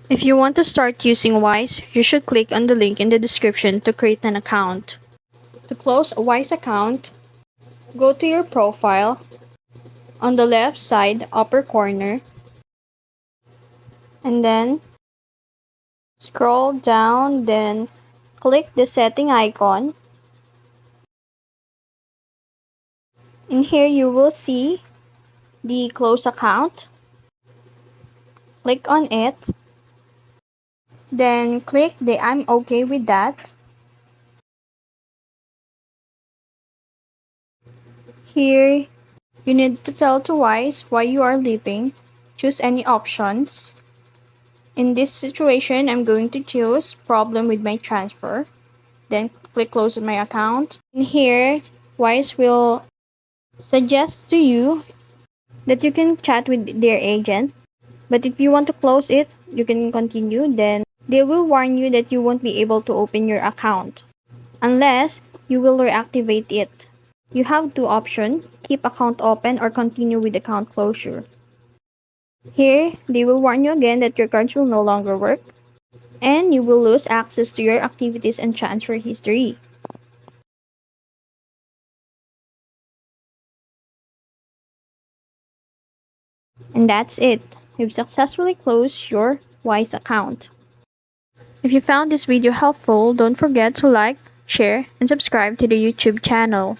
If you want to start using Wise, you should click on the link in the description to create an account. To close a Wise account, go to your profile on the left side upper corner and then scroll down, then click the setting icon. In here you will see the close account. Click on it. Then click the I'm okay with that. Here you need to tell to Wise why you are leaving. Choose any options. In this situation, I'm going to choose problem with my transfer. Then click close my account. In here, Wise will suggest to you that you can chat with their agent. But if you want to close it, you can continue. Then they will warn you that you won't be able to open your account unless you will reactivate it. You have two options, keep account open or continue with account closure. Here, they will warn you again that your cards will no longer work and you will lose access to your activities and transfer history. And that's it. You've successfully closed your Wise account. If you found this video helpful, don't forget to like, share, and subscribe to the YouTube channel.